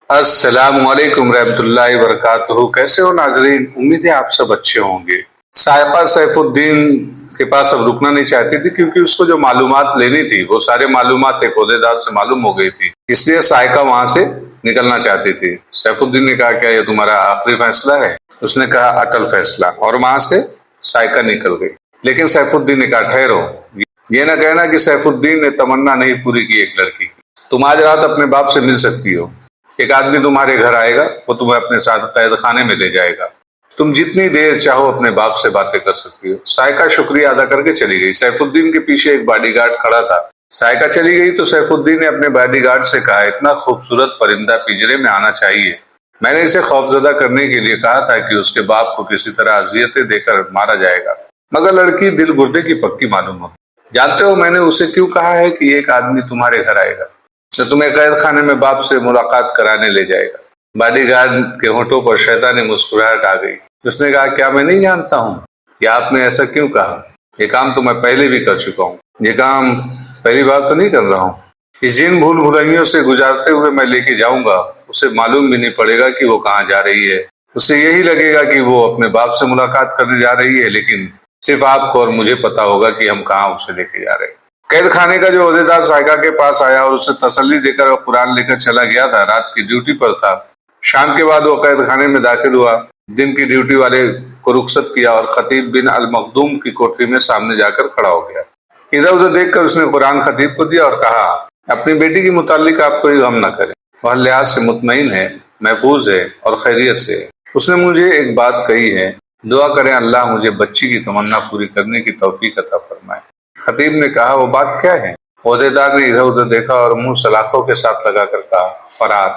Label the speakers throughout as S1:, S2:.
S1: अस्सलाम वालेकुम रहमतुल्लाहि वबरकातुहू। कैसे हो नाजरीन? उम्मीद है आप सब अच्छे होंगे। साइका सैफुद्दीन के पास अब रुकना नहीं चाहती थी, क्योंकि उसको जो मालूमात लेनी थी वो सारे मालूमात एक ओहदेदार से मालूम हो गई थी। इसलिए साइका वहां से निकलना चाहती थी। सैफुद्दीन ने कहा, क्या ये तुम्हारा आखिरी फैसला है? उसने कहा, अटल फैसला। और वहां से साइका निकल गई। लेकिन सैफुद्दीन ने कहा, ठहरो, ये ना कहना कि सैफुद्दीन ने तमन्ना नहीं पूरी की एक लड़की की। तुम आज रात अपने बाप से मिल सकती हो। एक आदमी तुम्हारे घर आएगा, वो तुम्हें अपने साथ कैद खाने में ले जाएगा। तुम जितनी देर चाहो अपने बाप से बातें कर सकती हो। साइका शुक्रिया अदा करके चली गई। सैफुद्दीन के पीछे एक बॉडीगार्ड खड़ा था। साइका चली गई तो सैफुद्दीन ने अपने बॉडीगार्ड से कहा, इतना खूबसूरत परिंदा पिंजरे में आना चाहिए। मैंने इसे खौफजदा करने के लिए कहा था कि उसके बाप को किसी तरह अजियतें देकर मारा जाएगा, मगर लड़की दिल गुर्दे की पक्की मालूम हो। जानते हो मैंने उसे क्यों कहा है कि एक आदमी तुम्हारे घर आएगा तो तुम्हें कैद खाने में बाप से मुलाकात कराने ले जाएगा? बॉडीगार्ड के होठों पर शैतानी मुस्कुराहट आ गई। उसने कहा, क्या मैं नहीं जानता हूँ या आपने ऐसा क्यों कहा? ये काम तो मैं पहले भी कर चुका हूँ। ये काम पहली बार तो नहीं कर रहा हूँ। इस जिन भूल भुलैयों से गुजारते हुए मैं लेके जाऊंगा, उसे मालूम भी नहीं पड़ेगा कि वो कहाँ जा रही है। उसे यही लगेगा कि वो अपने बाप से मुलाकात करने जा रही है, लेकिन सिर्फ आपको और मुझे पता होगा कि हम कहाँ उसे लेके जा रहे हैं। कैद खाने का जो ओहदेदार साइका के पास आया और उसे तसल्ली देकर वो कुरान लेकर चला गया था। रात की ड्यूटी पर था। शाम के बाद वो कैद खाने में दाखिल हुआ। दिन की ड्यूटी वाले को रुखसत किया और खतीब बिन अल मखदूम की कोठरी में सामने जाकर खड़ा हो गया। इधर उधर देखकर उसने कुरान खतीब को दिया और कहा, अपनी बेटी के मुतालिक आप कोई गम न करें। वह लिहाज से मुतमईन है, महफूज है और खैरियत से है। उसने मुझे एक बात कही है, दुआ करें अल्लाह मुझे बच्ची की तमन्ना पूरी करने की तौफीक अता फरमाए। खतीब ने कहा, वो बात क्या है? ओहदेदार ने इधर उधर देखा और मुंह सलाखों के साथ लगाकर कहा, फरार।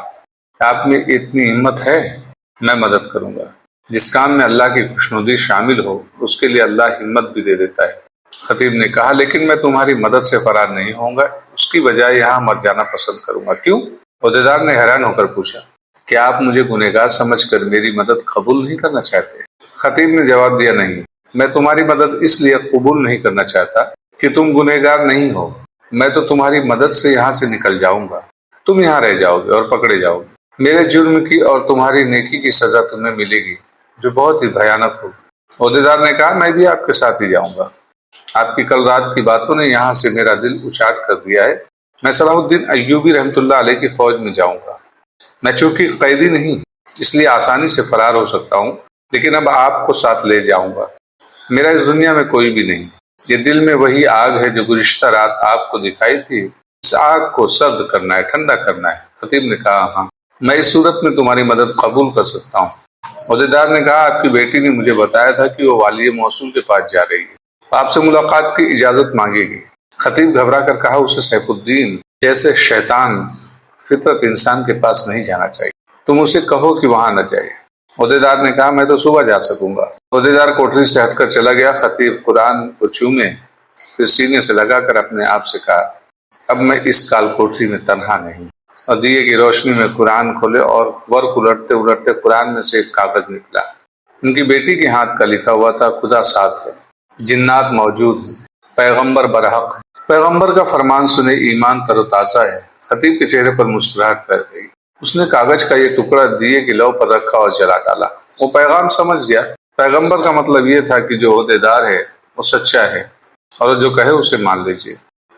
S1: आप में इतनी हिम्मत है? मैं मदद करूंगा। जिस काम में अल्लाह की खुशनुदी शामिल हो उसके लिए अल्लाह हिम्मत भी दे देता है। खतीब ने कहा, लेकिन मैं तुम्हारी मदद से फरार नहीं होऊंगा, उसकी बजाय यहाँ मर जाना पसंद करूंगा। क्यों? ओहदेदार ने हैरान होकर पूछा, क्या आप मुझे गुनहगार समझकर मेरी मदद कबूल नहीं करना चाहते? खतीब ने जवाब दिया, नहीं, मैं तुम्हारी मदद इसलिए कबूल नहीं करना चाहता कि तुम गुनहगार नहीं हो। मैं तो तुम्हारी मदद से यहाँ से निकल जाऊंगा। तुम यहाँ रह जाओगे और पकड़े जाओगे। मेरे जुर्म की और तुम्हारी नेकी की सजा तुम्हें मिलेगी, जो बहुत ही भयानक होगी। ओहदेदार ने कहा, मैं भी आपके साथ ही जाऊंगा। आपकी कल रात की बातों ने यहाँ से मेरा दिल उचाट कर दिया है। मैं सलाहुद्दीन अय्यूबी रहमतुल्लाह अलैह की फौज में जाऊंगा। मैं चूंकि कैदी नहीं इसलिए आसानी से फरार हो सकता हूँ, लेकिन अब आपको साथ ले जाऊंगा। मेरा इस दुनिया में कोई भी नहीं। ये दिल में वही आग है जो गुज़िश्ता रात आपको दिखाई थी। इस आग को सर्द करना है, ठंडा करना है। खतीब ने कहा, हाँ, मैं इस सूरत में तुम्हारी मदद कबूल कर सकता हूँ। ओहदेदार ने कहा, आपकी बेटी ने मुझे बताया था कि वो वाली मौसूल के पास जा रही है, आपसे मुलाकात की इजाजत मांगेगी। खतीब घबरा कर कहा, उसे सैफुद्दीन जैसे शैतान फितरत इंसान के पास नहीं जाना चाहिए। तुम उसे कहो कि वहां न जाए। ओहदेदार ने कहा, मैं तो सुबह जा सकूंगा। ओहदेदार कोठरी से हटकर चला गया। खतीब कुरान को चूमे, फिर सीने से लगाकर अपने आप से कहा, अब मैं इस काल कोठरी में तन्हा नहीं। और दिए की रोशनी में कुरान खोले और वर्क उलटते उलटते कुरान में से एक कागज निकला। उनकी बेटी के हाथ का लिखा हुआ था, खुदा साथ है, जिन्नात मौजूद है, पैगंबर बरहक है, पैगंबर का फरमान सुने ईमान तरोताजा है। खतीब के चेहरे पर मुस्कुराहट फैल गई। उसने कागज का ये टुकड़ा दिए के लौ पर रखा और जला डाला। वो पैगाम समझ गया। पैगंबर का मतलब ये था कि जो ओहदेदार है वो सच्चा है और जो कहे उसे मान लीजिए।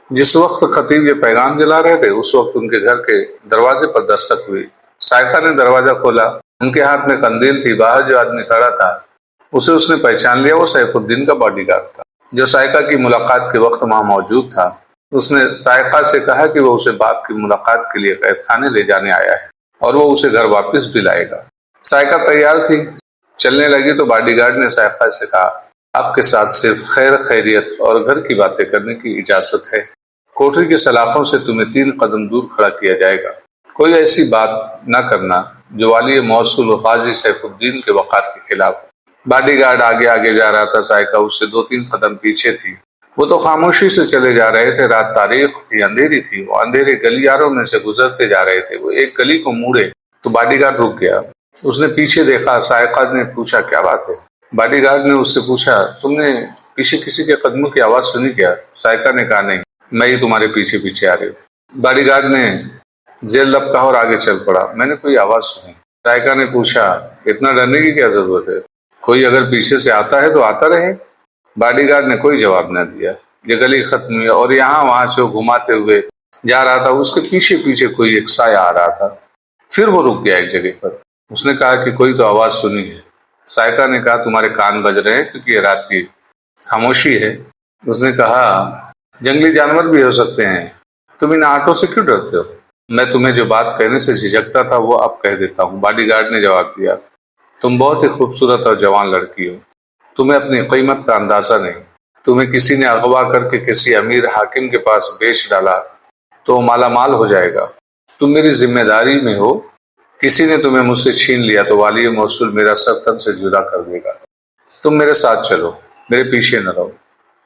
S1: जिस वक्त खतीब ये पैगाम जला रहे थे उस वक्त उनके घर के दरवाजे पर दस्तक हुई। साइका ने दरवाजा खोला। उनके हाथ में कंदील थी। बाहर जो आदमी खड़ा था उसे उसने पहचान लिया। वो सैफुद्दीन का बॉडीगार्ड था जो साइका की मुलाकात के वक्त वहां मौजूद था। उसने साइका से कहा कि वो उसे बाप की मुलाकात के लिए कैद खाने ले जाने आया है और वो उसे घर वापस भी लाएगा। साइका तैयार थी, चलने लगी तो बॉडीगार्ड ने साइका से कहा, आपके साथ सिर्फ खैर खैरियत और घर की बातें करने की इजाजत है। कोठरी के सलाखों से तुम्हें 3 कदम दूर खड़ा किया जाएगा। कोई ऐसी बात न करना जो वाली मौसूल गाजी सैफुद्दीन के वक़ार के खिलाफ। बॉडीगार्ड आगे आगे जा रहा था। साइका उससे 2-3 कदम पीछे थी। वो तो खामोशी से चले जा रहे थे। रात तारीख थी, अंधेरी थी। वो अंधेरे गलियारों में से गुजरते जा रहे थे। वो एक गली को मुड़े तो बॉडीगार्ड रुक गया। उसने पीछे देखा। साइका ने पूछा, क्या बात है? बॉडीगार्ड ने उससे पूछा, तुमने पीछे किसी के कदमों की आवाज सुनी क्या? साइका ने कहा, नहीं, मैं ही तुम्हारे पीछे पीछे आ रही हूँ। बॉडीगार्ड ने जेल लपका और आगे चल पड़ा। मैंने कोई आवाज सुनी। साइका ने पूछा, इतना डरने की क्या जरूरत है, कोई अगर पीछे से आता है तो आता रहे। बॉडीगार्ड ने कोई जवाब न दिया। ये गली खत्म हुई और यहाँ वहां से वो घुमाते हुए जा रहा था। उसके पीछे पीछे कोई एक साया आ रहा था। फिर वो रुक गया एक जगह पर। उसने कहा कि कोई तो आवाज सुनी है। साइका ने कहा, तुम्हारे कान बज रहे हैं क्योंकि ये रात की खामोशी है। उसने कहा, जंगली जानवर भी हो सकते हैं, तुम इन आटों से क्यों डरते हो? मैं तुम्हें जो बात कहने से झिझकता था वो अब कह देता हूँ, बॉडीगार्ड ने जवाब दिया। तुम बहुत ही खूबसूरत और जवान लड़की हो। तुम्हें अपनी कीमत का अंदाजा नहीं। तुम्हें किसी ने अगवा करके किसी अमीर हाकिम के पास बेच डाला तो माला माल हो जाएगा। तुम मेरी जिम्मेदारी में हो। किसी ने तुम्हें मुझसे छीन लिया तो वाली मौसूल मेरा सर तन से जुदा कर देगा। तुम मेरे साथ चलो, मेरे पीछे न रहो।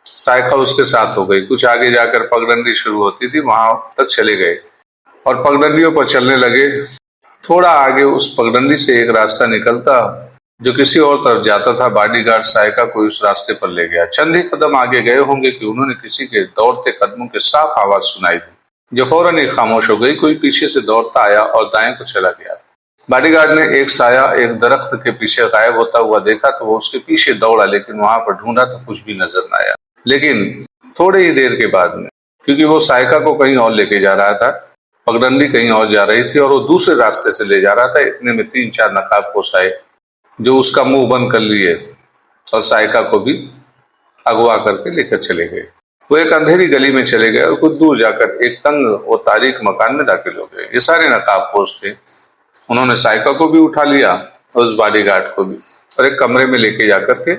S1: साइका उसके साथ हो गई। कुछ आगे जाकर पगडंडी शुरू होती थी, वहां तक चले गए और पगडंडियों पर चलने लगे। थोड़ा आगे उस पगडंडी से एक रास्ता निकलता जो किसी और तरफ जाता था। बॉडीगार्ड साइका को उस रास्ते पर ले गया। चंद ही कदम आगे गए होंगे कि उन्होंने किसी के दौड़ते कदमों की साफ आवाज सुनाई दी, जो फौरन ही खामोश हो गई। कोई पीछे से दौड़ता आया और दाएं को चला गया। बॉडीगार्ड ने एक साया एक दरख्त के पीछे गायब होता हुआ देखा तो वो उसके पीछे दौड़ा, लेकिन वहां पर ढूंढा तो कुछ भी नजर न आया। लेकिन थोड़ी ही देर के बाद में, क्योंकि वो साइका को कहीं और लेके जा रहा था, पगडंडी कहीं और जा रही थी और वो दूसरे रास्ते से ले जा रहा था, इतने में 3-4 नकाबपोश आए जो उसका मुंह बंद कर लिए और साइका को भी अगवा करके लेकर चले गए। वो एक अंधेरी गली में चले गए और कुछ दूर जाकर एक तंग और तारीक मकान में दाखिल हो गए। ये सारे नकाबपोश थे। उन्होंने साइका को भी उठा लिया और उस बॉडीगार्ड को भी, और एक कमरे में लेके जाकर के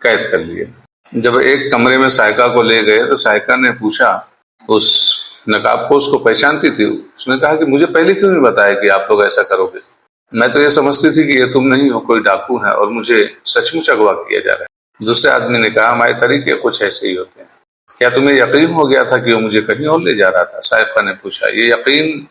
S1: कैद कर लिया। जब एक कमरे में साइका को ले गए तो साइका ने पूछा, उस नकाबपोश को पहचानती थी? उसने कहा कि मुझे पहले क्यों नहीं बताया कि आप लोग ऐसा करोगे? मैं तो ये समझती थी कि ये तुम नहीं हो, कोई डाकू है और मुझे सचमुच अगवा किया जा रहा है। दूसरे आदमी ने कहा, हमारे तरीके कुछ ऐसे ही होते हैं। क्या तुम्हें यकीन हो गया था कि वो मुझे कहीं और ले जा रहा था? साइका ने पूछा। ये यकीन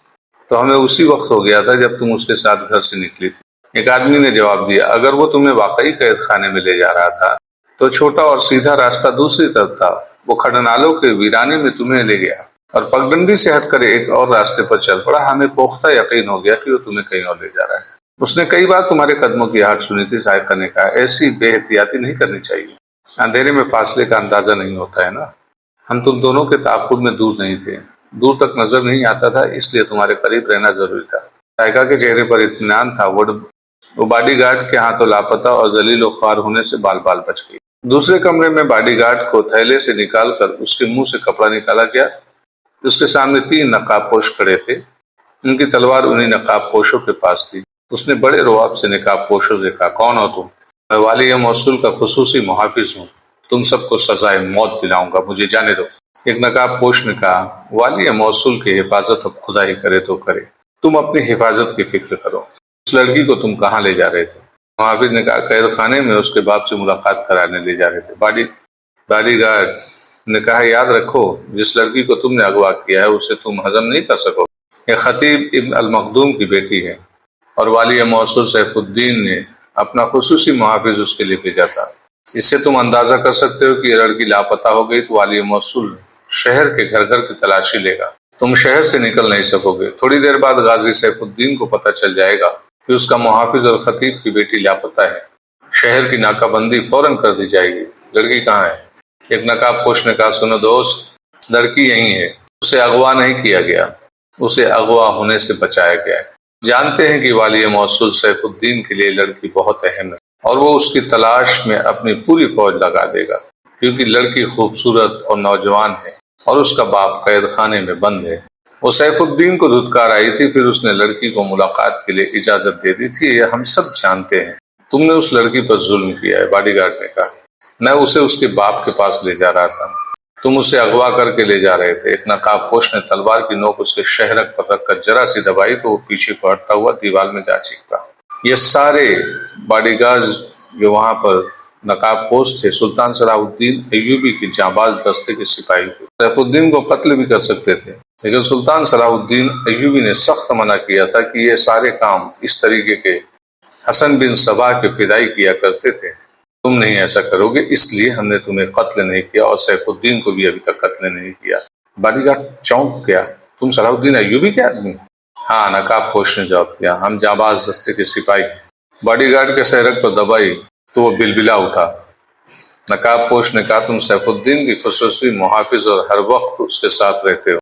S1: तो हमें उसी वक्त हो गया था जब तुम उसके साथ घर से निकली थी। एक आदमी ने जवाब दिया, अगर वो तुम्हें वाकई कैद खाने में ले जा रहा था तो छोटा और सीधा रास्ता दूसरी तरफ था। वो खड़नालों के वीराने में तुम्हें ले गया और पगडंडी से हटकर एक और रास्ते पर चल पड़ा। हमें पुख्ता यकीन हो गया कि वो तुम्हें कहीं और ले जा रहा है। उसने कई बार तुम्हारे कदमों की आहट सुनी थी। साइका ने कहा, ऐसी बेहतियाती नहीं करनी चाहिए। अंधेरे में फासले का अंदाजा नहीं होता है ना। हम तुम दोनों के ताकुब में दूर नहीं थे, दूर तक नजर नहीं आता था, इसलिए तुम्हारे करीब रहना जरूरी था। साइका के चेहरे पर इत्मीनान था। वो बॉडीगार्ड के हाथों लापता और जलील और ख्वार होने से बाल बाल बच गई। दूसरे कमरे में बॉडीगार्ड को थैले से निकालकर उसके मुंह से कपड़ा निकाला गया। उसके सामने 3 नकाबपोश खड़े थे। उनकी तलवार उन्हीं नकाबपोशों के पास थी। उसने बड़े रुआब से नकाबपोशों से कहा, कौन हो तुम? मैं वाली मौसूल का खुसूसी मुहाफिज हूँ। तुम सबको सजाए मौत दिलाऊंगा, मुझे जाने दो। एक नकाबपोश ने कहा, वाली मौसूल की हिफाजत अब खुदा ही करे तो करे, तुम अपनी हिफाजत की फिक्र करो। उस लड़की को तुम कहाँ ले जा रहे थे? मुहाफिज ने कहा, कैद खाने में उसके बाप से मुलाकात कराने ले जा रहे थे। बॉडीगार्ड ने कहा, याद रखो, जिस लड़की को तुमने अगवा किया है उसे तुम हजम नहीं कर सकोगे। यह खतीब इब्न अल मखदूम की बेटी है और वाली मौसूल सैफुद्दीन ने अपना खुसूसी मुहाफिज उसके लिए भेजा था। इससे तुम अंदाजा कर सकते हो कि यह लड़की लापता हो गई तो वाली मौसूल शहर के घर घर की तलाशी लेगा। तुम शहर से निकल नहीं सकोगे। थोड़ी देर बाद गाजी सैफुद्दीन को पता चल जाएगा कि उसका मुहाफिज और खतीब की बेटी लापता है। शहर की नाकाबंदी फौरन कर दी जाएगी। लड़की कहाँ है? एक नकाबपोश ने कहा, सुनो दोस्त, लड़की यही है। उसे अगवा नहीं किया गया, उसे अगवा होने से बचाया गया है। जानते हैं कि वाली मौसूल सैफुद्दीन के लिए लड़की बहुत अहम है और वो उसकी तलाश में अपनी पूरी फौज लगा देगा, क्योंकि लड़की खूबसूरत और नौजवान है और उसका बाप कैद खाने में बंद है। वो सैफुद्दीन को धुतकार आई थी, फिर उसने लड़की को मुलाकात के लिए इजाजत दे दी थी। ये हम सब जानते हैं। तुमने उस लड़की पर जुल्म किया है, बॉडीगार्ड ने कहा। मैं उसे उसके बाप के पास ले जा रहा था, तुम उसे अगवा करके ले जा रहे थे। एक नकाबपोश ने तलवार की नोक उसके शहरक पर रखकर जरा सी दबाई तो वो पीछे को हटता हुआ दीवार में जा चिपका। ये सारे बॉडीगार्ड्स जो वहां पर नकाबपोश थे सुल्तान सलाहुद्दीन अय्यूबी की जांबाज दस्ते के सिपाही थे। सैफुद्दीन को कत्ल भी कर सकते थे, लेकिन सुल्तान सलाहुद्दीन अय्यूबी ने सख्त मना किया था कि ये सारे काम इस तरीके के हसन बिन सबा के फिदाई किया करते थे। तुम नहीं ऐसा करोगे, इसलिए हमने तुम्हें कत्ल नहीं किया और सैफुद्दीन को भी अभी तक कत्ल नहीं किया। बॉडीगार्ड चौंक गया, तुम सलाहुद्दीन अय्यूबी के आदमी? हाँ, नकाब पोश ने जवाब दिया, हम जाबाज दस्ते के सिपाही हैं। बॉडीगार्ड के सैरक पर दबाई तो वो बिलबिला उठा। नकाब पोश ने कहा, तुम सैफुद्दीन की खुसूसी मुहाफिज और हर वक्त उसके साथ रहते हो।